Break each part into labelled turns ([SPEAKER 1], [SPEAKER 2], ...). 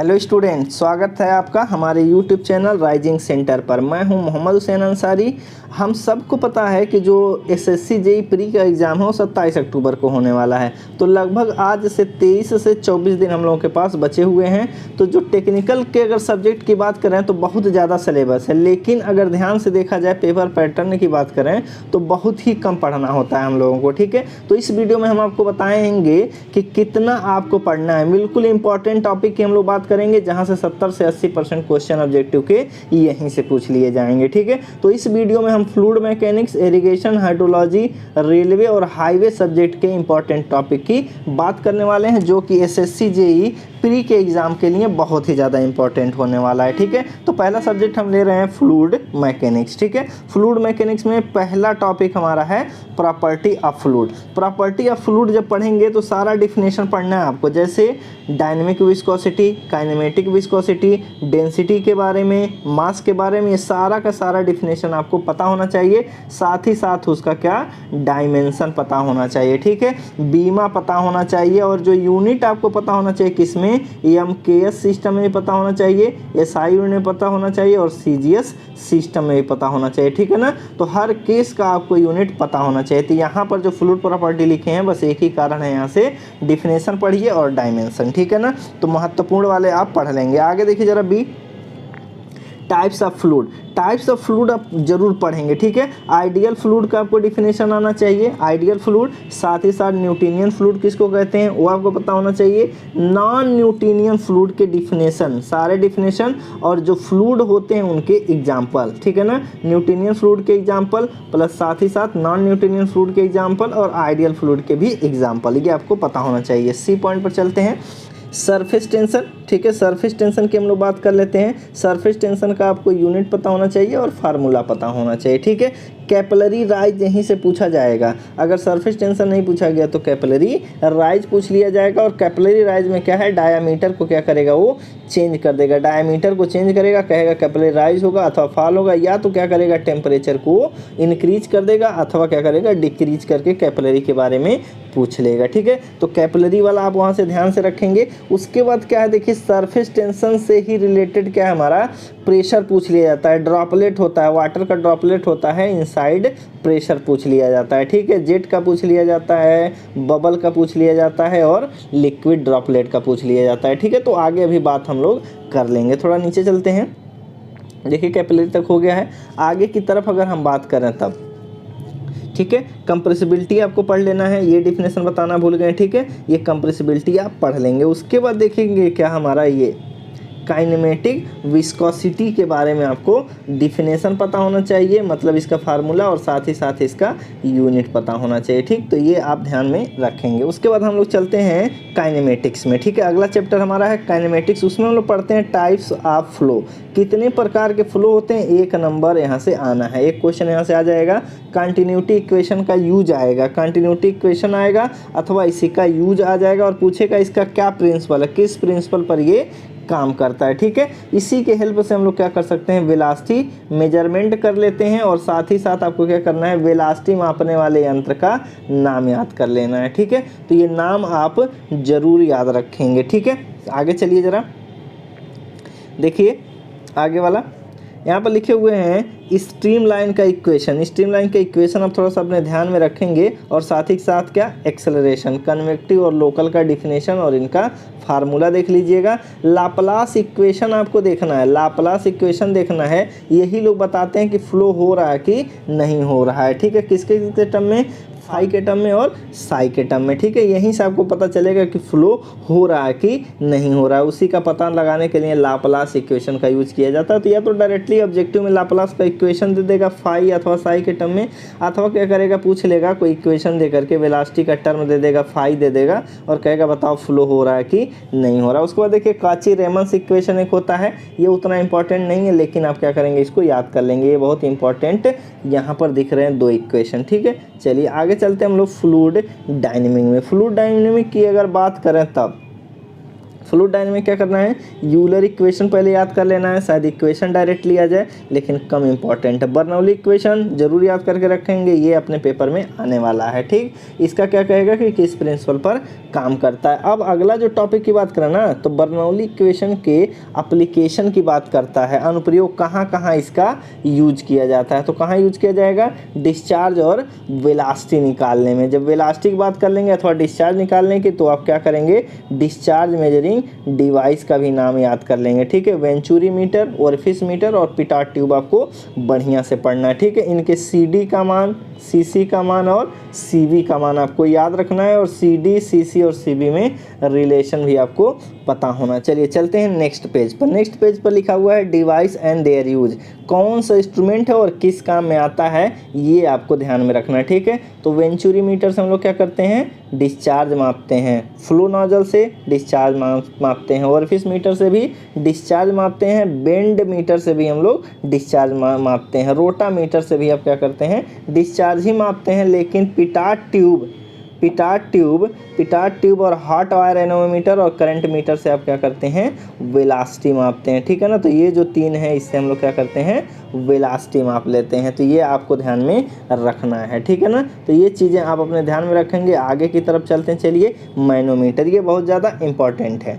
[SPEAKER 1] Hello student, स्वागत है आपका हमारे यूट्यूब चैनल राइजिंग सेंटर पर। मैं हूं मोहम्मद हुसैन अंसारी। हम सबको पता है कि जो एसएससी जेईई प्री का एग्ज़ाम है वो 27 अक्टूबर को होने वाला है। तो लगभग आज से 23 से 24 दिन हम लोगों के पास बचे हुए हैं। तो जो टेक्निकल के अगर सब्जेक्ट की बात करें तो बहुत ज़्यादा सिलेबस है, लेकिन अगर ध्यान से देखा जाए पेपर पैटर्न की बात करें तो बहुत ही कम पढ़ना होता है हम लोगों को। ठीक है, तो इस वीडियो में हम आपको बताएंगे कि कितना आपको पढ़ना है। बिल्कुल इंपॉर्टेंट टॉपिक की हम लोग बात करेंगे, जहां से 70 से 80% क्वेश्चन ऑब्जेक्टिव के यहीं से पूछ लिए जाएंगे। ठीक है, तो इस वीडियो में हम fluid mechanics, irrigation, hydrology, railway और हाईवे सब्जेक्ट के इंपॉर्टेंट टॉपिक की बात करने वाले हैं, जो कि एसएससी जेईई प्री के एग्जाम के लिए बहुत ही ज़्यादा इंपॉर्टेंट होने वाला है। ठीक है, तो पहला सब्जेक्ट हम ले रहे हैं फ्लूइड मैकेनिक्स। ठीक है, फ्लूइड मैकेनिक्स में पहला टॉपिक हमारा है property of fluid. Property of fluid जब पढ़ेंगे तो सारा डिफिनेशन पढ़ना है आपको, जैसे dynamic viscosity, kinematic viscosity, density के बारे में, मास के बारे में, ये सारा का सारा डिफिनेशन आपको पता होना चाहिए। साथ ही साथ उसका क्या डायमेंशन पता होना चाहिए। ठीक है, बीमा पता होना चाहिए, और जो यूनिट आपको पता होना चाहिए किसमें, एमकेएस सिस्टम में भी पता होना चाहिए, एसआई यूनिट में पता होना चाहिए, और सीजीएस सिस्टम में भी पता होना चाहिए। ठीक है ना, तो हर केस का आपको यूनिट पता होना चाहिए। तो यहाँ पर जो फ्लूइड प्रॉपर्टी लिखे हैं बस एक ही कारण है, यहाँ से डिफिनेशन पढ़िए और डायमेंशन। ठीक है ना, तो महत्वपूर्ण वाले आप पढ़ लेंगे। आगे देखिए जरा B, types of fluid. Types of fluid आप जरूर पढ़ेंगे। ठीक है, आइडियल फ्लूइड का आपको डिफिनेशन आना चाहिए, आइडियल फ्लूइड। साथ ही साथ न्यूटोनियन फ्लूइड किसको कहते हैं वो आपको पता होना चाहिए। नॉन न्यूटोनियन फ्लूइड के डिफिनेशन, सारे डिफिनेशन, और जो फ्लूइड होते हैं उनके एग्जाम्पल। ठीक है ना, न्यूटोनियन फ्लूइड के एग्जाम्पल प्लस साथ ही साथ नॉन न्यूटोनियन फ्लूइड के एग्जाम्पल और आइडियल फ्लूइड के भी एग्जाम्पल, ये आपको पता होना चाहिए। सी पॉइंट पर चलते हैं, सरफेस टेंशन। ठीक है, सरफेस टेंशन की हम लोग बात कर लेते हैं। सरफेस टेंशन का आपको यूनिट पता होना चाहिए और फार्मूला पता होना चाहिए। ठीक है, कैपिलरी राइज यहीं से पूछा जाएगा। अगर सरफेस टेंशन नहीं पूछा गया तो कैपिलरी राइज पूछ लिया जाएगा। और कैपिलरी राइज में क्या है, डायामीटर को क्या करेगा वो चेंज कर देगा, डायामीटर को चेंज करेगा, कहेगा कैपिलरी राइज होगा अथवा फॉल होगा, या तो क्या करेगा टेम्परेचर को इंक्रीज कर देगा अथवा क्या करेगा डिक्रीज करके कैपिलरी के बारे में पूछ लेगा। ठीक है, तो कैपिलरी वाला आप वहाँ से ध्यान से रखेंगे। उसके बाद क्या है, देखिए सरफेस टेंशन से ही रिलेटेड क्या है हमारा, प्रेशर पूछ लिया जाता है। ड्रॉपलेट होता है, वाटर का ड्रॉपलेट होता है, इनसाइड प्रेशर पूछ लिया जाता है। ठीक है, जेट का पूछ लिया जाता है, बबल का पूछ लिया जाता है, और लिक्विड ड्रॉपलेट का पूछ लिया जाता है। ठीक है, तो आगे अभी बात हम लोग कर लेंगे। थोड़ा नीचे चलते हैं, देखिए कैपिलरी तक हो गया है। आगे की तरफ अगर हम बात करें तब, ठीक है, कंप्रेसिबिलिटी आपको पढ़ लेना है, ये डिफिनेशन बताना भूल गए। ठीक है, ये कंप्रेसिबिलिटी आप पढ़ लेंगे। उसके बाद देखेंगे क्या हमारा ये काइनेमेटिक विस्कोसिटी के बारे में आपको डिफिनेशन पता होना चाहिए, मतलब इसका फार्मूला, और साथ ही साथ इसका यूनिट पता होना चाहिए। ठीक, तो ये आप ध्यान में रखेंगे। उसके बाद हम लोग चलते हैं काइनेमेटिक्स में। ठीक है, अगला चैप्टर हमारा है काइनेमेटिक्स। उसमें हम लोग पढ़ते हैं टाइप्स ऑफ फ्लो, कितने प्रकार के फ्लो होते हैं, एक नंबर यहाँ से आना है। एक क्वेश्चन यहाँ से आ जाएगा, कंटिन्यूटी इक्वेशन का यूज आएगा, कंटिन्यूटी इक्वेशन आएगा अथवा इसी का यूज आ जाएगा, और पूछेगा इसका क्या प्रिंसिपल है, किस प्रिंसिपल पर ये काम करता है। ठीक है, इसी के हेल्प से हम लोग क्या कर सकते हैं, वेलोसिटी मेजरमेंट कर लेते हैं, और साथ ही साथ आपको क्या करना है, वेलोसिटी मापने वाले यंत्र का नाम याद कर लेना है। ठीक है, तो ये नाम आप जरूर याद रखेंगे। ठीक है, आगे चलिए जरा देखिए आगे वाला, यहाँ पर लिखे हुए हैं स्ट्रीमलाइन का इक्वेशन। स्ट्रीमलाइन का इक्वेशन आप थोड़ा सा अपने ध्यान में रखेंगे, और साथ ही साथ क्या एक्सेलरेशन, कन्वेक्टिव और लोकल का डिफिनेशन और इनका फार्मूला देख लीजिएगा। लाप्लास इक्वेशन आपको देखना है, लाप्लास इक्वेशन देखना है। यही लोग बताते हैं कि फ्लो हो रहा है कि नहीं हो रहा है। ठीक है, किसके किसके टर्म में, फाई के टर्म में और साई के टर्म में। ठीक है, यहीं से आपको पता चलेगा कि फ्लो हो रहा है कि नहीं हो रहा है। उसी का पता लगाने के लिए लाप्लास इक्वेशन का यूज किया जाता है। तो या तो डायरेक्टली ऑब्जेक्टिव में लाप्लास का इक्वेशन दे देगा फाई अथवा साई के टर्म में, अथवा क्या करेगा, पूछ लेगा कोई इक्वेशन दे करके, वेलोसिटी का टर्म दे देगा, फाई दे देगा, और कहेगा बताओ फ्लो हो रहा है कि नहीं हो रहा है। उसके बाद देखिए काची रेमंस इक्वेशन एक होता है, ये उतना इंपॉर्टेंट नहीं है, लेकिन आप क्या करेंगे, इसको याद कर लेंगे, ये बहुत इंपॉर्टेंट यहाँ पर दिख रहे हैं दो इक्वेशन। ठीक है, चलिए आगे चलते हैं हम लोग फ्लूइड डायनेमिक में। फ्लूइड डायनेमिक की अगर बात करें तब फ्लूइड डायनेमिक क्या करना है, यूलर इक्वेशन पहले याद कर लेना है, शायद इक्वेशन डायरेक्ट लिया जाए लेकिन कम इंपॉर्टेंट है। बर्नौली इक्वेशन जरूर याद करके रखेंगे, ये अपने पेपर में आने वाला है। ठीक, इसका क्या कहेगा कि किस प्रिंसिपल पर काम करता है। अब अगला जो टॉपिक की बात करें ना, तो बर्नौली इक्वेशन के एप्लीकेशन की बात करता है, अनुप्रयोग कहाँ कहाँ इसका यूज किया जाता है। तो कहाँ यूज किया जाएगा, डिस्चार्ज और वेलोसिटी निकालने में। जब वेलोसिटी की बात कर लेंगे अथवा डिस्चार्ज निकालने की, तो आप क्या करेंगे, डिस्चार्ज मेजरिंग डिवाइस का भी नाम याद कर लेंगे। ठीक है, वेंचुरी मीटर, ओरिफिस मीटर और पिटाट ट्यूब आपको बढ़िया से पढ़ना है। ठीक है, इनके CD का मान, CC का मान और CV का मान आपको याद रखना है, और CD, CC और CV में रिलेशन भी आपको पता होना। चलिए चलते हैं नेक्स्ट पेज पर। नेक्स्ट पेज पर लिखा हुआ है डिवाइस एंड देयर यूज, कौन सा इंस्ट्रूमेंट है और किस काम में आता है, ये आपको ध्यान में रखना है। ठीक है, तो वेंचुरी मीटर से हम लोग क्या करते हैं, डिस्चार्ज मापते हैं, फ्लो नोजल से डिस्चार्ज मापते हैं, ओरिफिस मीटर से भी डिस्चार्ज मापते हैं, बेंड मीटर से भी हम लोग डिस्चार्ज मापते हैं, रोटा मीटर से भी आप क्या करते हैं, डिस्चार्ज ही मापते हैं। लेकिन पिटाट ट्यूब और हॉट वायर एनोमीटर और करंट मीटर से आप क्या करते हैं, वेलोसिटी मापते हैं। ठीक है ना, तो ये जो तीन है इससे हम लोग क्या करते हैं, वेलोसिटी माप लेते हैं। तो ये आपको ध्यान में रखना है। ठीक है ना, तो ये चीज़ें आप अपने ध्यान में रखेंगे। आगे की तरफ चलते हैं। चलिए, मैनोमीटर, ये बहुत ज़्यादा इंपॉर्टेंट है।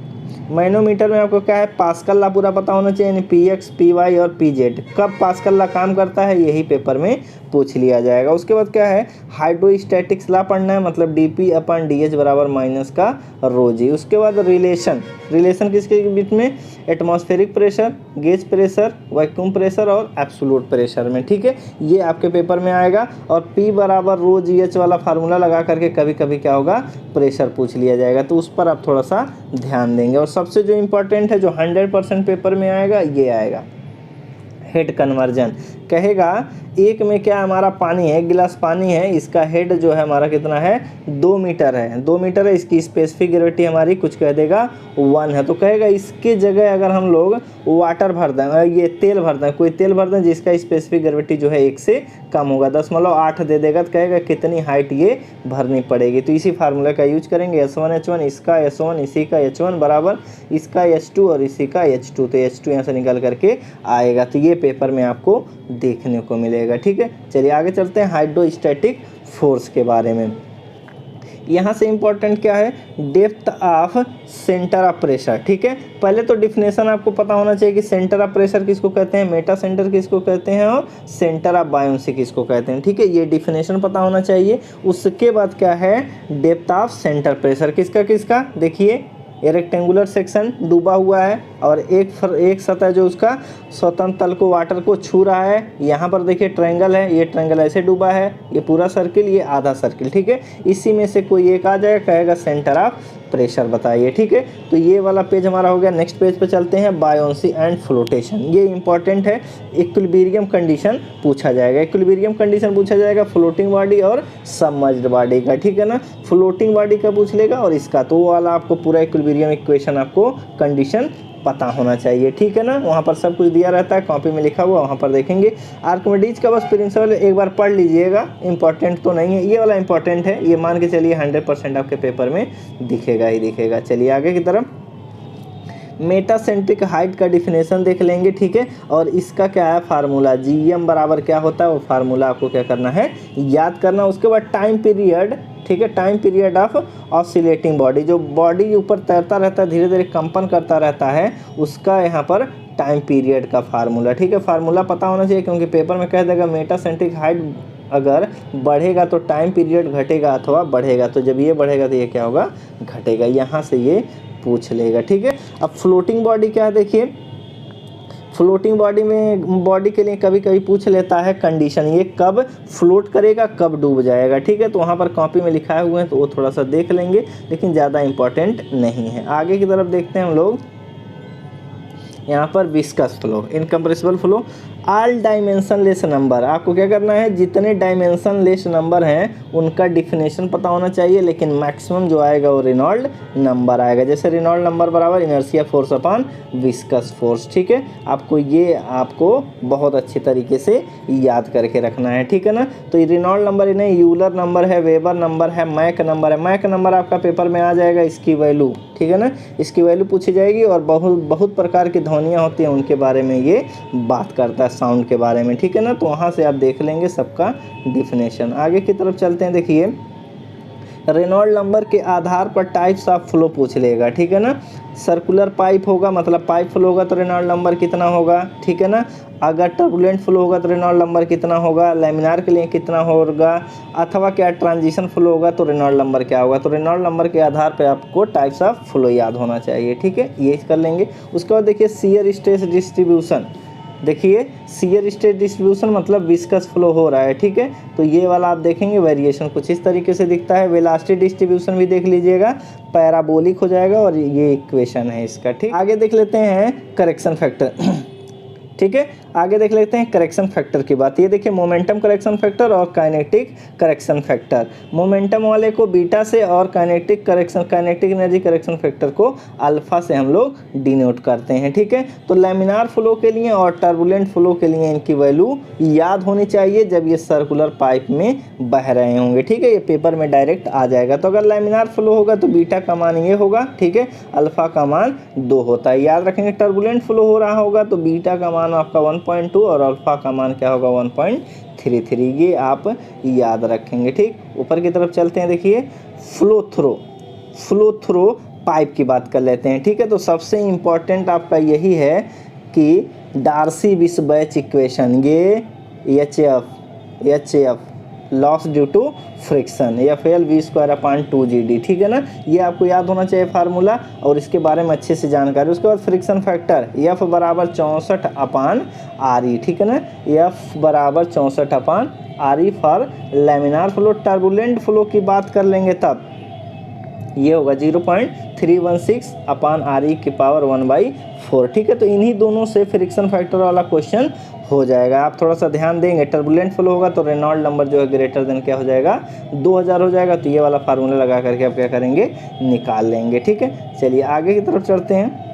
[SPEAKER 1] मैनोमीटर में आपको क्या है, पास्कल लॉ पूरा पता होना चाहिए, यानी PX, PY और PZ। कब पास्कल लॉ काम करता है, यही पेपर में पूछ लिया जाएगा। उसके बाद क्या है, हाइड्रोस्टैटिक्स लॉ पढ़ना है, मतलब dP/dH बराबर माइनस का ρg। उसके बाद रिलेशन किसके बीच में, atmospheric pressure, gauge pressure, vacuum pressure और एब्सोल्यूट प्रेशर में। ठीक है, ये आपके पेपर में आएगा। और P बराबर ρgh वाला फार्मूला लगा करके कभी कभी क्या होगा, प्रेशर पूछ लिया जाएगा, तो उस पर आप थोड़ा सा ध्यान देंगे। और सबसे जो इम्पोर्टेंट है, जो 100% पेपर में आएगा, ये आएगा हेड कन्वर्जन। कहेगा एक में क्या हमारा पानी है, एक गिलास पानी है, इसका हेड जो है हमारा कितना है, 2 मीटर है, 2 मीटर है। इसकी स्पेसिफिक ग्रेविटी हमारी कुछ कह देगा 1 है। तो कहेगा इसके जगह अगर हम लोग वाटर भर दें, ये तेल भर दें, कोई तेल भर दें जिसका स्पेसिफिक ग्रेविटी जो है 1 से कम होगा, 0.8 दे देगा, तो कहेगा कितनी हाइट ये भरनी पड़ेगी। तो इसी फार्मूला का यूज करेंगे, S1H1, इसका S1, इसी का H1 बराबर इसका H2 और इसी का H2। तो H2 यहाँ से निकल करके आएगा। तो ये पेपर में आपको देखने को मिलेगा। ठीक है, चलिए आगे चलते हैं हाइड्रोस्टैटिक फोर्स के बारे में। यहाँ से इम्पोर्टेंट क्या है, depth of centre of pressure. ठीक है, पहले तो डिफिनेशन आपको पता होना चाहिए कि सेंटर ऑफ प्रेशर किसको कहते हैं, मेटा सेंटर किसको कहते हैं और सेंटर ऑफ बायोन्सी किसको कहते हैं। ठीक है, ये डिफिनेशन पता होना चाहिए। उसके बाद क्या है, डेप्थ ऑफ सेंटर प्रेशर किसका देखिए, ये रेक्टेंगुलर सेक्शन डूबा हुआ है और एक सतह जो उसका स्वतंत्र तल को वाटर को छू रहा है। यहाँ पर देखिए ट्रायंगल है, ये ट्रायंगल ऐसे डूबा है, ये पूरा सर्किल, ये आधा सर्किल। ठीक है, इसी में से कोई एक आ जाएगा, कहेगा सेंटर ऑफ प्रेशर बताइए। ठीक है, तो ये वाला पेज हमारा हो गया। नेक्स्ट पेज पे चलते हैं, बायोन्सी एंड फ्लोटेशन। ये इंपॉर्टेंट है, इक्विलिब्रियम कंडीशन पूछा जाएगा। इक्विलिब्रियम कंडीशन पूछा जाएगा फ्लोटिंग बॉडी और सबमर्ज्ड बॉडी का। ठीक है ना, फ्लोटिंग बॉडी का पूछ लेगा और इसका, तो वो वाला आपको पूरा इक्विलिब्रियम इक्वेशन आपको कंडीशन पता होना चाहिए। ठीक है ना, वहाँ पर सब कुछ दिया रहता है, कॉपी में लिखा हुआ, वहाँ पर देखेंगे। आर्किमिडीज का बस प्रिंसिपल एक बार पढ़ लीजिएगा, इंपॉर्टेंट तो नहीं है, ये वाला इंपॉर्टेंट है, ये मान के चलिए 100% आपके पेपर में दिखेगा ही दिखेगा। चलिए आगे की तरफ, मेटासेंट्रिक हाइट का डिफिनेशन देख लेंगे। ठीक है, और इसका क्या है फार्मूला, GM बराबर क्या होता है, वो फार्मूला आपको क्या करना है, याद करना। उसके बाद टाइम पीरियड, ठीक है, time period of oscillating body, जो बॉडी ऊपर तैरता रहता है, धीरे धीरे कंपन करता रहता है, उसका यहाँ पर टाइम पीरियड का फार्मूला। ठीक है, फार्मूला पता होना चाहिए, क्योंकि पेपर में कह देगा मेटासेंट्रिक हाइट अगर बढ़ेगा तो टाइम पीरियड घटेगा अथवा बढ़ेगा, तो जब ये बढ़ेगा तो ये क्या होगा, घटेगा। यहाँ से ये पूछ लेगा। ठीक है, अब फ्लोटिंग बॉडी क्या है, देखिए फ्लोटिंग बॉडी में, बॉडी के लिए कभी कभी पूछ लेता है कंडीशन, ये कब फ्लोट करेगा, कब डूब जाएगा। ठीक है, तो वहाँ पर कॉपी में लिखाए हुए हैं, तो वो थोड़ा सा देख लेंगे, लेकिन ज़्यादा इंपॉर्टेंट नहीं है। आगे की तरफ देखते हैं हम लोग, यहाँ पर viscous flow, incompressible flow. All dimensionless number, आपको क्या करना है, जितने डायमेंशनलेस नंबर हैं उनका डिफिनेशन पता होना चाहिए, लेकिन मैक्सिमम जो आएगा वो रेनॉल्ड नंबर आएगा। जैसे रेनॉल्ड नंबर बराबर inertia force upon viscous force, ठीक है। आपको बहुत अच्छे तरीके से याद करके रखना है, ठीक है ना। तो ये रेनॉल्ड नंबर इन्हें यूलर नंबर है, वेबर नंबर है, मैक नंबर है। मैक नंबर आपका पेपर में आ जाएगा, इसकी वैल्यू, ठीक है ना, इसकी वैल्यू पूछी जाएगी। और बहुत प्रकार की ध्वनियाँ होती हैं, उनके बारे में ये बात करता है, साउंड के बारे में, ठीक है ना। तो वहाँ से आप देख लेंगे सबका डिफिनेशन। आगे की तरफ चलते हैं। देखिए रेनॉल्ड नंबर के आधार पर टाइप्स ऑफ फ्लो पूछ लेगा, ठीक है ना। सर्कुलर पाइप होगा, मतलब पाइप फ्लो होगा तो रेनॉल्ड नंबर कितना होगा, ठीक है ना। अगर टर्बुलेंट फ्लो होगा तो रेनॉल्ड नंबर कितना होगा, लैमिनार के लिए कितना होगा, अथवा क्या ट्रांजिशन फ्लो होगा तो रेनॉल्ड नंबर क्या होगा। तो रेनॉल्ड नंबर के आधार पर आपको टाइप्स ऑफ फ्लो याद होना चाहिए, ठीक है, ये कर लेंगे। उसके बाद देखिए शियर स्ट्रेस डिस्ट्रीब्यूशन, देखिए शियर स्ट्रेस डिस्ट्रीब्यूशन मतलब विस्कस फ्लो हो रहा है, ठीक है। तो ये वाला आप देखेंगे वेरिएशन कुछ इस तरीके से दिखता है। वेलोसिटी डिस्ट्रीब्यूशन भी देख लीजिएगा, पैराबोलिक हो जाएगा, और ये इक्वेशन है इसका, ठीक। आगे देख लेते हैं करेक्शन फैक्टर, ठीक है। आगे देख लेते हैं करेक्शन फैक्टर की बात। ये देखिए मोमेंटम करेक्शन फैक्टर और काइनेटिक करेक्शन फैक्टर। मोमेंटम वाले को बीटा से और काइनेटिक एनर्जी करेक्शन फैक्टर को अल्फा से हम लोग डिनोट करते हैं, ठीक है। तो लैमिनार फ्लो के लिए और टर्बुलेंट फ्लो के लिए इनकी वैल्यू याद होनी चाहिए जब ये सर्कुलर पाइप में बह रहे होंगे, ठीक है। ये पेपर में डायरेक्ट आ जाएगा। तो अगर लैमिनार फ्लो होगा तो बीटा का मान ये होगा, ठीक है, अल्फा का मान 2 होता है, याद रखेंगे। टर्बुलेंट फ्लो हो रहा होगा तो बीटा का मान आपका 1.2 और अल्फा का मान क्या होगा 1.33, ये आप याद रखेंगे, ठीक। ऊपर की तरफ चलते हैं। देखिए फ्लो थ्रो पाइप की बात कर लेते हैं, ठीक है। तो सबसे इम्पोर्टेंट आपका यही है कि डार्सी-विस्बैच इक्वेशन, ये HF loss due to friction, FL v²/2GD, ठीक है ना। ये आपको याद होना चाहिए फार्मूला, और इसके बारे में अच्छे से जानकारी। उसके बाद फ्रिक्शन फैक्टर F = 64/RE, ठीक है ना। F = 64/RE for laminar flow. Turbulent flow की बात कर लेंगे तब ये होगा 0.316/RE की पावर 1/4, ठीक है। तो इन्हीं दोनों से फ्रिक्शन फैक्टर वाला क्वेश्चन हो जाएगा। आप थोड़ा सा ध्यान देंगे। टर्बुलेंट फ्लो होगा तो रेनॉल्ड नंबर जो है ग्रेटर देन क्या हो जाएगा 2000 हो जाएगा। तो ये वाला फार्मूला लगा करके आप क्या करेंगे, निकाल लेंगे, ठीक है। चलिए आगे की तरफ चलते हैं।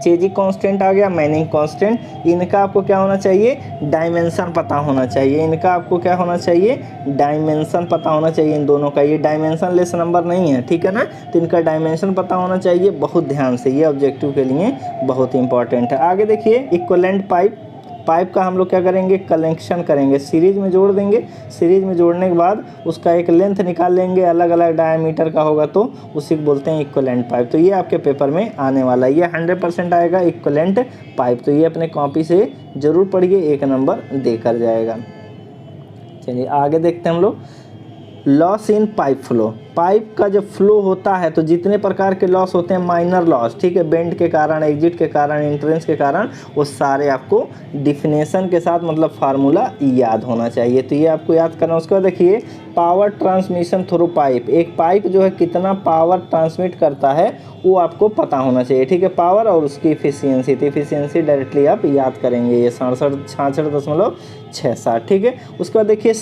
[SPEAKER 1] चेजी कांस्टेंट आ गया, मैनिंग कांस्टेंट, इनका आपको क्या होना चाहिए, डायमेंशन पता होना चाहिए। इनका आपको क्या होना चाहिए, डायमेंशन पता होना चाहिए इन दोनों का। ये डायमेंशनलेस नंबर नहीं है, ठीक है ना। तो इनका डायमेंशन पता होना चाहिए बहुत ध्यान से, ये ऑब्जेक्टिव के लिए बहुत इंपॉर्टेंट है। आगे देखिए इक्विवेलेंट पाइप का हम लोग क्या करेंगे, कलेक्शन करेंगे, सीरीज में जोड़ देंगे। सीरीज में जोड़ने के बाद उसका एक लेंथ निकाल लेंगे, अलग अलग डायमीटर का होगा तो उसी को बोलते हैं इक्विवेलेंट पाइप। तो ये आपके पेपर में आने वाला है, ये 100% आएगा इक्विवेलेंट पाइप। तो ये अपने कॉपी से ज़रूर पढ़िए, 1 नंबर देकर जाएगा। चलिए आगे देखते हैं हम लोग। Loss in pipe flow, pipe का जब फ्लो होता है तो जितने प्रकार के लॉस होते हैं, माइनर लॉस, ठीक है, बेंड के कारण, एग्जिट के कारण, एंट्रेंस के कारण, वो सारे आपको डिफिनेशन के साथ मतलब फार्मूला याद होना चाहिए। तो ये आपको याद करना। उसके बाद देखिए पावर ट्रांसमिशन थ्रू पाइप, एक पाइप जो है कितना पावर ट्रांसमिट करता है वो आपको पता होना चाहिए, ठीक है। पावर और उसकी इफिशियंसी, तो इफिशियंसी डायरेक्टली आप याद करेंगे, ये 66.67, ठीक है। उसके बाद देखिए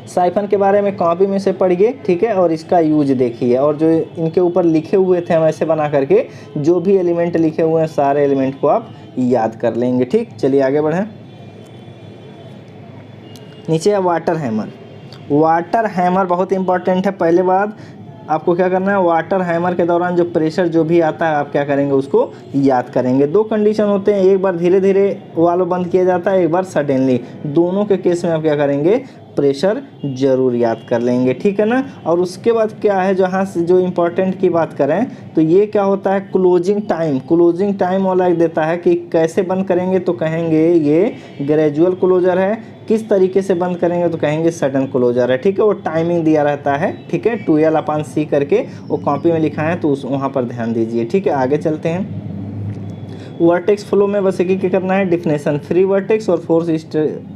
[SPEAKER 1] साइफन के बारे में कॉपी में से पढ़िए, ठीक है, और इसका यूज देखिए। और जो इनके ऊपर लिखे हुए थे हम ऐसे बना करके, जो भी एलिमेंट लिखे हुए हैं सारे एलिमेंट को आप याद कर लेंगे, ठीक। चलिए आगे बढ़ें। नीचे है वाटर हैमर बहुत इंपॉर्टेंट है। पहले बात आपको क्या करना है, वाटर हैमर के दौरान जो प्रेशर जो भी आता है आप क्या करेंगे, उसको याद करेंगे। 2 कंडीशन होते हैं, एक बार धीरे धीरे वाल्व बंद किया जाता है, एक बार सडनली। दोनों के केस में आप क्या करेंगे, प्रेशर जरूर याद कर लेंगे, ठीक है ना। और उसके बाद क्या है, जहाँ से जो इम्पोर्टेंट की बात करें तो ये क्या होता है, क्लोजिंग टाइम वाला देता है कि कैसे बंद करेंगे, तो कहेंगे ये ग्रेजुअल क्लोजर है। किस तरीके से बंद करेंगे तो कहेंगे सडन क्लोजर है, ठीक है। वो टाइमिंग दिया रहता है, ठीक है, 2L/C करके वो कॉपी में लिखा है, तो उस वहाँ पर ध्यान दीजिए, ठीक है। आगे चलते हैं। वर्टेक्स फ्लो में बस एक ही क्या करना है, डिफिनेशन, फ्री वर्टेक्स और फोर्स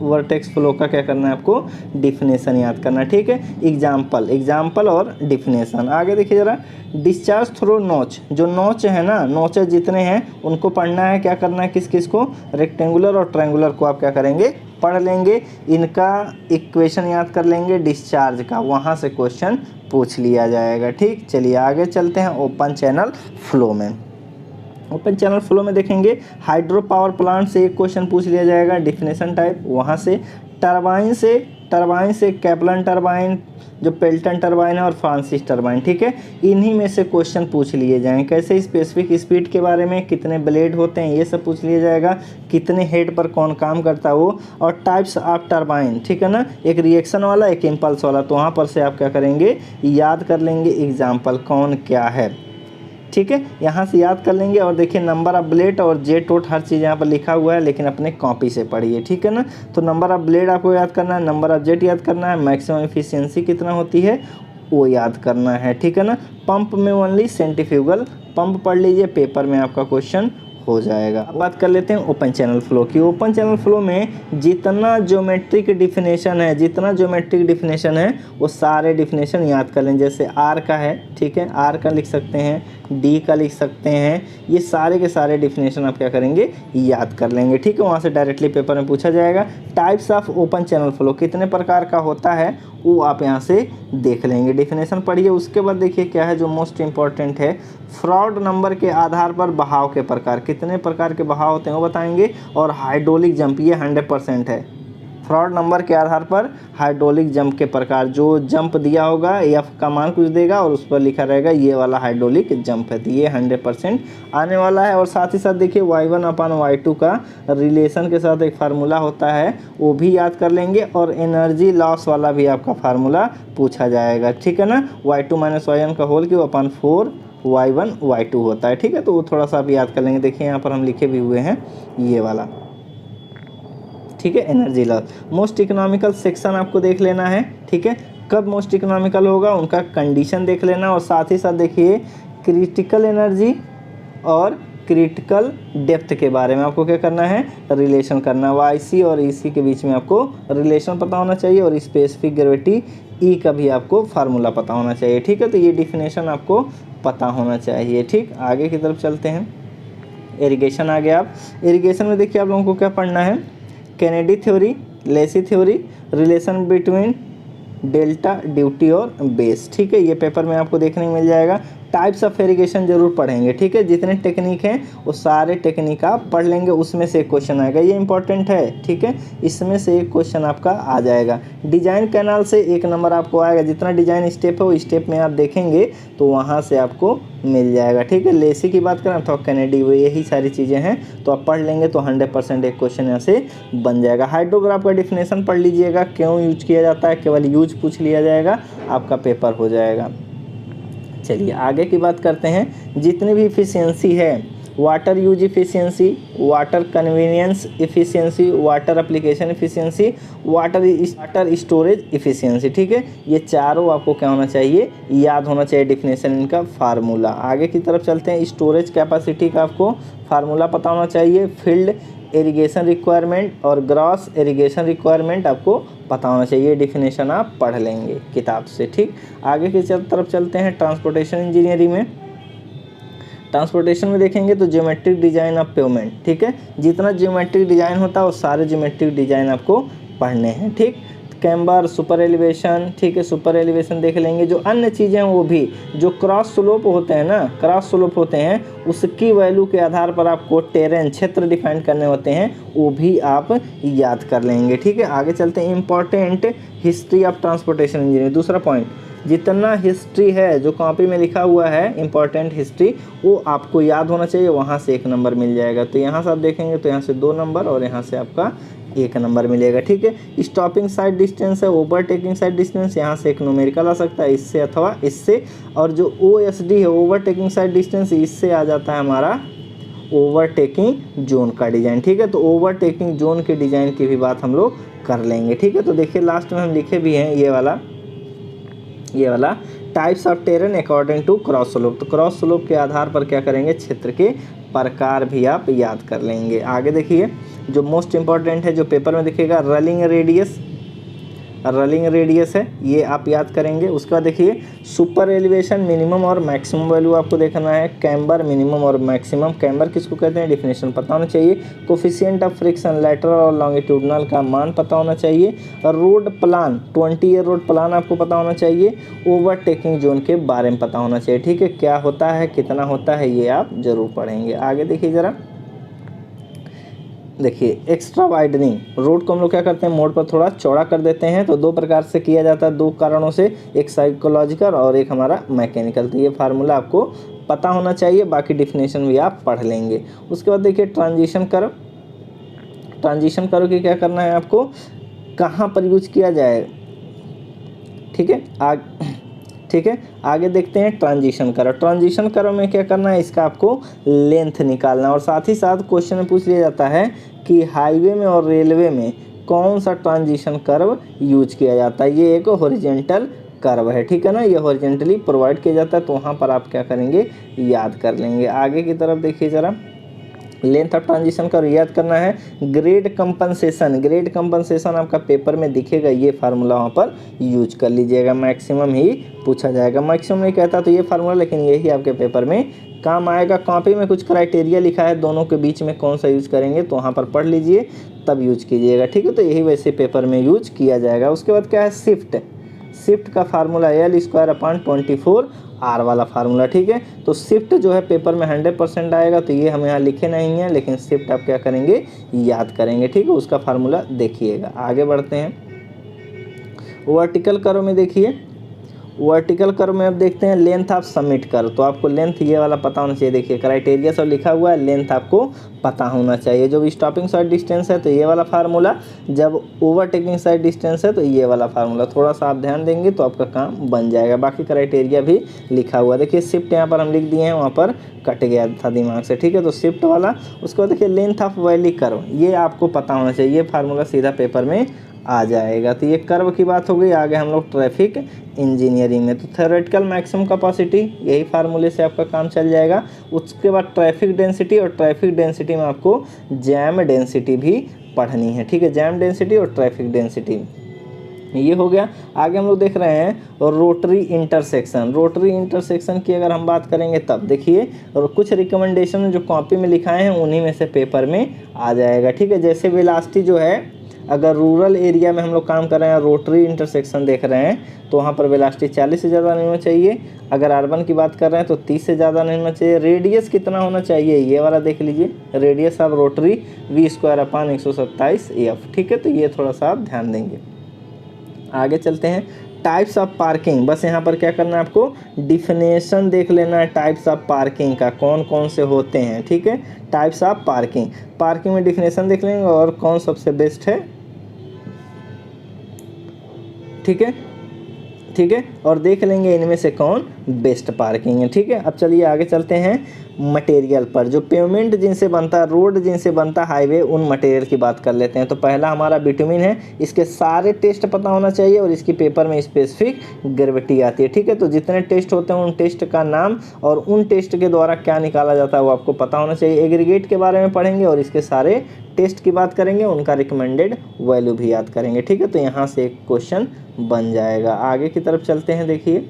[SPEAKER 1] वर्टेक्स फ्लो का क्या करना है आपको, डिफिनेशन याद करना, ठीक है। एग्जाम्पल और डिफिनेशन। आगे देखिए जरा, डिस्चार्ज थ्रू नोच, जो नोच है ना, नोचेस जितने हैं उनको पढ़ना है, क्या करना है, किस किस को, रेक्टेंगुलर और ट्रायंगुलर को आप क्या करेंगे, पढ़ लेंगे, इनका इक्वेशन याद कर लेंगे डिस्चार्ज का, वहाँ से क्वेश्चन पूछ लिया जाएगा, ठीक। चलिए आगे चलते हैं ओपन चैनल फ्लो में। ओपन चैनल फ्लो में देखेंगे हाइड्रो पावर प्लांट से एक क्वेश्चन पूछ लिया जाएगा, डिफिनेशन टाइप, वहाँ से टरबाइन से कैपलन टरबाइन, जो पेल्टन टरबाइन है, और फ्रांसिस टरबाइन, ठीक है। इन्हीं में से क्वेश्चन पूछ लिए जाएंगे। कैसे, स्पेसिफिक स्पीड के बारे में, कितने ब्लेड होते हैं ये सब पूछ लिया जाएगा, कितने हेड पर कौन काम करता है वो, और टाइप्स ऑफ टरबाइन, ठीक है ना, एक रिएक्शन वाला एक इम्पल्स वाला, तो वहाँ पर से आप क्या करेंगे, याद कर लेंगे एग्जाम्पल कौन क्या है, ठीक है। यहाँ से याद कर लेंगे। और देखिए नंबर ऑफ ब्लेड और जेट वोट हर चीज़ यहाँ पर लिखा हुआ है, लेकिन अपने कॉपी से पढ़िए, ठीक है ना। तो नंबर ऑफ ब्लेड आपको याद करना है, नंबर ऑफ जेट याद करना है, मैक्सिमम एफिशिएंसी कितना होती है वो याद करना है, ठीक है ना। पंप में ओनली सेंट्रीफ्यूगल पंप पढ़ लीजिए, पेपर में आपका क्वेश्चन हो जाएगा। अब बात कर लेते हैं ओपन चैनल फ्लो की। ओपन चैनल फ्लो में जितना ज्योमेट्रिक डिफिनेशन है वो सारे डिफिनेशन याद कर लें। जैसे आर का है, ठीक है, आर का लिख सकते हैं, डी का लिख सकते हैं, ये सारे के सारे डिफिनेशन आप क्या करेंगे, याद कर लेंगे, ठीक है। वहाँ से डायरेक्टली पेपर में पूछा जाएगा। Types of open channel flow कितने प्रकार का होता है वो आप यहाँ से देख लेंगे, डिफिनेशन पढ़िए। उसके बाद देखिए क्या है जो मोस्ट इम्पॉर्टेंट है, फ्रॉड नंबर के आधार पर बहाव के प्रकार, कितने प्रकार के बहाव होते हैं वो बताएंगे। और हाइड्रोलिक जंप, ये 100% है। फ्रॉड नंबर के आधार पर हाइड्रोलिक जंप के प्रकार, जो जंप दिया होगा एफ का मान कुछ देगा और उस पर लिखा रहेगा ये वाला हाइड्रोलिक जंप है, तो ये 100% आने वाला है। और साथ ही साथ देखिए y1/y2 का रिलेशन के साथ एक फार्मूला होता है, वो भी याद कर लेंगे। और एनर्जी लॉस वाला भी आपका फार्मूला पूछा जाएगा, ठीक है ना। y2 - y1 का होल क्यूब अपन 4 y1 y2 होता है, ठीक है। तो वो थोड़ा सा आप याद कर लेंगे। देखिए यहाँ पर हम लिखे भी हुए हैं ये वाला, ठीक है, energy loss. Most economical section आपको देख लेना है, ठीक है। कब मोस्ट इकोनॉमिकल होगा उनका कंडीशन देख लेना। और साथ ही साथ देखिए क्रिटिकल एनर्जी और क्रिटिकल डेप्थ के बारे में आपको क्या करना है, रिलेशन करना। YC और EC के बीच में आपको रिलेशन पता होना चाहिए। और स्पेसिफिक ग्रेविटी E का भी आपको फार्मूला पता होना चाहिए, ठीक है। तो ये डिफिनेशन आपको पता होना चाहिए, ठीक। आगे की तरफ चलते हैं, इरिगेशन आ गया। आप इरिगेशन में देखिए आप लोगों को क्या पढ़ना है, Kennedy theory, Lacey theory, relation between delta, duty और बेस, ठीक है। ये पेपर में आपको देखने को मिल जाएगा। टाइप्स ऑफ इरिगेशन जरूर पढ़ेंगे, ठीक है। जितने टेक्निक हैं वो सारे टेक्निक आप पढ़ लेंगे, उसमें से एक क्वेश्चन आएगा, ये इंपॉर्टेंट है, ठीक है। इसमें से एक क्वेश्चन आपका आ जाएगा। डिजाइन कैनाल से 1 नंबर आपको आएगा, जितना डिजाइन स्टेप है वो स्टेप में आप देखेंगे तो वहाँ से आपको मिल जाएगा, ठीक है। लेसी की बात करें तो कैनेडी, वो यही सारी चीज़ें हैं, तो आप पढ़ लेंगे तो 100% एक क्वेश्चन यहाँ से बन जाएगा। हाइड्रोग्राफ का डिफिनेशन पढ़ लीजिएगा, क्यों यूज किया जाता है, केवल यूज पूछ लिया जाएगा, आपका पेपर हो जाएगा। चलिए आगे की बात करते हैं। जितनी भी इफ़िशियंसी है, water use efficiency, water convenience efficiency, water application efficiency, water storage efficiency, ठीक है। ये चारों आपको क्या होना चाहिए, याद होना चाहिए, डिफिनेशन इनका फार्मूला। आगे की तरफ चलते हैं। स्टोरेज कैपेसिटी का आपको फार्मूला पता होना चाहिए। फील्ड इरिगेशन रिक्वायरमेंट और ग्रॉस इरिगेशन रिक्वायरमेंट आपको पता होना चाहिए, डिफिनेशन आप पढ़ लेंगे किताब से, ठीक। आगे की तरफ चलते हैं। ट्रांसपोर्टेशन इंजीनियरिंग में, ट्रांसपोर्टेशन में देखेंगे तो ज्योमेट्रिक डिज़ाइन ऑफ पेवमेंट, ठीक है। जितना ज्योमेट्रिक डिज़ाइन होता है वो सारे ज्योमेट्रिक डिज़ाइन आपको पढ़ने हैं, ठीक। कैम्बर, सुपर एलिवेशन, ठीक है, सुपर एलिवेशन देख लेंगे। जो अन्य चीज़ें हैं वो भी, जो क्रॉस स्लोप होते हैं ना, क्रॉस स्लोप होते हैं, उसकी वैल्यू के आधार पर आपको टेरेन, क्षेत्र डिफाइन करने होते हैं, वो भी आप याद कर लेंगे, ठीक है। आगे चलते हैं। Important history of transportation engineering, दूसरा पॉइंट, जितना हिस्ट्री है जो कॉपी में लिखा हुआ है इंपॉर्टेंट हिस्ट्री, वो आपको याद होना चाहिए, वहाँ से 1 नंबर मिल जाएगा। तो यहाँ से आप देखेंगे तो यहाँ से 2 नंबर और यहाँ से आपका 1 नंबर मिलेगा, ठीक है। स्टॉपिंग साइड डिस्टेंस है, ओवरटेकिंग साइड डिस्टेंस, यहाँ से एक न्यूमेरिकल आ सकता है, इससे अथवा इससे। और जो OSD है, ओवरटेकिंग साइड डिस्टेंस, इससे आ जाता है हमारा ओवरटेकिंग जोन का डिज़ाइन, ठीक है। तो ओवरटेकिंग जोन के डिज़ाइन की भी बात हम लोग कर लेंगे, ठीक है। तो देखिए लास्ट में हम लिखे भी हैं ये वाला types of terrain according to cross slope. तो क्रॉस स्लोप के आधार पर क्या करेंगे, क्षेत्र के प्रकार भी आप याद कर लेंगे। आगे देखिए जो मोस्ट इम्पॉर्टेंट है, जो पेपर में दिखेगा, रलिंग रेडियस है, ये आप याद करेंगे। उसके बाद देखिए सुपर एलिवेशन मिनिमम और मैक्सिमम वैल्यू आपको देखना है। कैम्बर मिनिमम और मैक्सिमम, कैम्बर किसको कहते हैं डेफिनेशन पता होना चाहिए। कोफिशिएंट ऑफ फ्रिक्शन लेटरल और लॉन्गिट्यूडनल का मान पता होना चाहिए। और road plan 20 year road plan आपको पता होना चाहिए। ओवरटेकिंग जोन के बारे में पता होना चाहिए, ठीक है, क्या होता है, कितना होता है, ये आप जरूर पढ़ेंगे। आगे देखिए ज़रा, देखिए एक्स्ट्रा वाइडनिंग, रोड को हम लोग क्या करते हैं, मोड़ पर थोड़ा चौड़ा कर देते हैं। तो दो प्रकार से किया जाता है, दो कारणों से, एक साइकोलॉजिकल और एक हमारा मैकेनिकल। तो ये फार्मूला आपको पता होना चाहिए, बाकी डिफिनेशन भी आप पढ़ लेंगे। उसके बाद देखिए ट्रांजिशन कर्व की क्या करना है आपको, कहाँ पर यूज किया जाए, ठीक है। आगे देखते हैं ट्रांजिशन कर्व में क्या करना है, इसका आपको लेंथ निकालना है। और साथ ही साथ क्वेश्चन में पूछ लिया जाता है कि हाईवे में और रेलवे में कौन सा ट्रांजिशन कर्व यूज किया जाता है। ये एक हॉरिजॉन्टल कर्व है, ठीक है ना, ये हॉरिजॉन्टली प्रोवाइड किया जाता है। तो वहाँ पर आप क्या करेंगे, याद कर लेंगे। आगे की तरफ देखिए ज़रा, लेंथ ऑफ ट्रांजिशन का याद करना है। ग्रेड कंपनसेशन आपका पेपर में दिखेगा, ये फार्मूला वहाँ पर यूज कर लीजिएगा। मैक्सिमम ही पूछा जाएगा, मैक्सिमम नहीं कहता तो ये फार्मूला, लेकिन यही आपके पेपर में काम आएगा। कॉपी में कुछ क्राइटेरिया लिखा है, दोनों के बीच में कौन सा यूज करेंगे तो वहाँ पर पढ़ लीजिए, तब यूज कीजिएगा, ठीक है। तो यही वैसे पेपर में यूज किया जाएगा। उसके बाद क्या है, शिफ्ट का फार्मूला L²/24 R वाला फार्मूला, ठीक है। तो शिफ्ट जो है पेपर में 100% आएगा, तो ये हम यहाँ लिखे नहीं हैं, लेकिन शिफ्ट आप क्या करेंगे, याद करेंगे, ठीक है। उसका फार्मूला देखिएगा। आगे बढ़ते हैं, वर्टिकल कर्व में देखिए, वर्टिकल कर्व में अब देखते हैं लेंथ ऑफ समिट कर्व। तो आपको लेंथ ये वाला पता होना चाहिए, देखिए क्राइटेरिया सब लिखा हुआ है, लेंथ आपको पता होना चाहिए। जब स्टॉपिंग साइड डिस्टेंस है तो ये वाला फार्मूला, जब ओवरटेकिंग साइड डिस्टेंस है तो ये वाला फार्मूला। थोड़ा सा आप ध्यान देंगे तो आपका काम बन जाएगा। बाकी क्राइटेरिया भी लिखा हुआ है, देखिए शिफ्ट यहाँ पर हम लिख दिए हैं, वहाँ पर कट गया था दिमाग से, ठीक है। तो शिफ्ट वाला, उसके बाद देखिए लेंथ ऑफ वैली कर्व, ये आपको पता होना चाहिए, ये फार्मूला सीधा पेपर में आ जाएगा। तो ये कर्व की बात हो गई। आगे हम लोग ट्रैफिक इंजीनियरिंग में, तो थ्योरेटिकल मैक्सिमम कैपेसिटी, यही फार्मूले से आपका काम चल जाएगा। उसके बाद ट्रैफिक डेंसिटी, और ट्रैफिक डेंसिटी में आपको जैम डेंसिटी भी पढ़नी है, ठीक है, जैम डेंसिटी और ट्रैफिक डेंसिटी, ये हो गया। आगे हम लोग देख रहे हैं रोटरी इंटरसेक्शन की अगर हम बात करेंगे तब देखिए, और कुछ रिकमेंडेशन जो कॉपी में लिखाए हैं उन्हीं में से पेपर में आ जाएगा, ठीक है। जैसे वेलोसिटी जो है, अगर रूरल एरिया में हम लोग काम कर रहे हैं, रोटरी इंटरसेक्शन देख रहे हैं, तो वहाँ पर वेलोसिटी 40 से ज़्यादा नहीं होना चाहिए। अगर अर्बन की बात कर रहे हैं तो 30 से ज़्यादा नहीं होना चाहिए। रेडियस कितना होना चाहिए, ये वाला देख लीजिए, रेडियस ऑफ रोटरी V²/127F, ठीक है। तो ये थोड़ा सा आप ध्यान देंगे। आगे चलते हैं, टाइप्स ऑफ पार्किंग, बस यहाँ पर क्या करना है आपको, डिफिनेशन देख लेना है टाइप्स ऑफ पार्किंग का, कौन कौन से होते हैं, ठीक है। टाइप्स ऑफ पार्किंग में डिफिनेशन देख लेंगे और कौन सबसे बेस्ट है, ठीक है, और देख लेंगे इनमें से कौन बेस्ट पार्किंग है, ठीक है। अब चलिए आगे चलते हैं मटेरियल पर, जो पेवमेंट जिनसे बनता है, रोड जिनसे बनता है, हाईवे, उन मटेरियल की बात कर लेते हैं। तो पहला हमारा बिटुमिन है, इसके सारे टेस्ट पता होना चाहिए और इसकी पेपर में स्पेसिफिक ग्रेविटी आती है, ठीक है। तो जितने टेस्ट होते हैं उन टेस्ट का नाम और उन टेस्ट के द्वारा क्या निकाला जाता है वो आपको पता होना चाहिए। एग्रीगेट के बारे में पढ़ेंगे और इसके सारे टेस्ट की बात करेंगे, उनका रिकमेंडेड वैल्यू भी याद करेंगे, ठीक है। तो यहाँ से एक क्वेश्चन बन जाएगा। आगे की तरफ चलते हैं, देखिए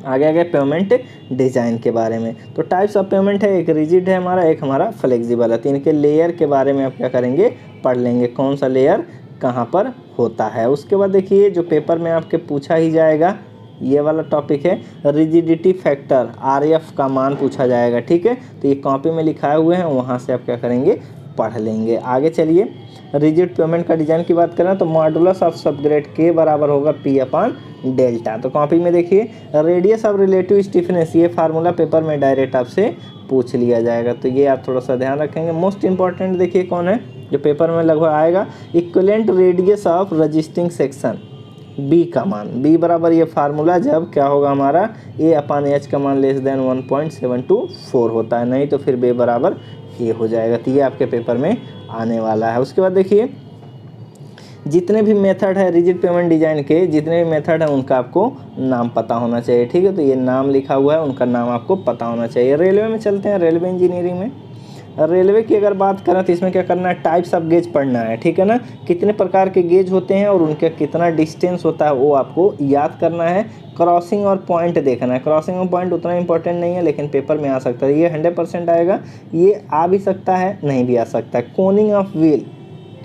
[SPEAKER 1] आगे पेमेंट डिज़ाइन के बारे में। तो टाइप्स ऑफ पेमेंट है, एक रिजिड है हमारा, एक हमारा फ्लेक्सिबल है। तो इनके लेयर के बारे में आप क्या करेंगे, पढ़ लेंगे, कौन सा लेयर कहाँ पर होता है। उसके बाद देखिए जो पेपर में आपके पूछा ही जाएगा, ये वाला टॉपिक है रिजिडिटी फैक्टर, RF का मान पूछा जाएगा, ठीक है। तो ये कॉपी में लिखाए हुए हैं, वहाँ से आप क्या करेंगे, पढ़ लेंगे। आगे चलिए, रिजिड पेमेंट का डिज़ाइन की बात करें तो मॉडुलस ऑफ सबग्रेड के बराबर होगा P/डेल्टा। तो कॉपी में देखिए रेडियस ऑफ रिलेटिव स्टिफनेस, ये फार्मूला पेपर में डायरेक्ट आपसे पूछ लिया जाएगा, तो ये आप थोड़ा सा ध्यान रखेंगे। मोस्ट इंपॉर्टेंट देखिए कौन है जो पेपर में लगभग आएगा, equivalent radius of resisting section, B का मान, B बराबर ये फार्मूला जब क्या होगा हमारा A/H का मान लेस देन 1.724 होता है, नहीं तो फिर B बराबर A हो जाएगा। तो ये आपके पेपर में आने वाला है। उसके बाद देखिए जितने भी मेथड है रिजिड पेमेंट डिज़ाइन के, जितने भी मेथड है उनका आपको नाम पता होना चाहिए, ठीक है। तो ये नाम लिखा हुआ है, उनका नाम आपको पता होना चाहिए। रेलवे में चलते हैं, रेलवे इंजीनियरिंग में रेलवे की अगर बात करें तो इसमें क्या करना है, टाइप्स ऑफ गेज पढ़ना है, ठीक है ना। कितने प्रकार के गेज होते हैं और उनका कितना डिस्टेंस होता है वो आपको याद करना है। क्रॉसिंग और पॉइंट देखना है। क्रॉसिंग और पॉइंट उतना इंपॉर्टेंट नहीं है लेकिन पेपर में आ सकता है, ये 100% आएगा। ये आ भी सकता है, नहीं भी आ सकता है। कोनिंग ऑफ व्हील,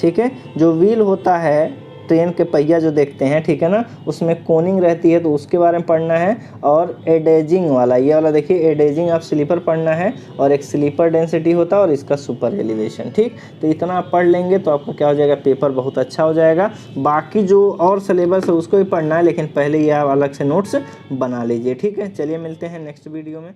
[SPEAKER 1] ठीक है, जो व्हील होता है ट्रेन के पहिया जो देखते हैं, ठीक है ना, उसमें कोनिंग रहती है तो उसके बारे में पढ़ना है। और एडेजिंग वाला, ये वाला देखिए, एडेजिंग ऑफ स्लीपर पढ़ना है। और एक स्लीपर डेंसिटी होता है और इसका सुपर एलिवेशन, ठीक। तो इतना आप पढ़ लेंगे तो आपका क्या हो जाएगा, पेपर बहुत अच्छा हो जाएगा। बाकी जो और सिलेबस है उसको भी पढ़ना है, लेकिन पहले ये आप अलग से नोट्स बना लीजिए, ठीक है। चलिए मिलते हैं नेक्स्ट वीडियो में।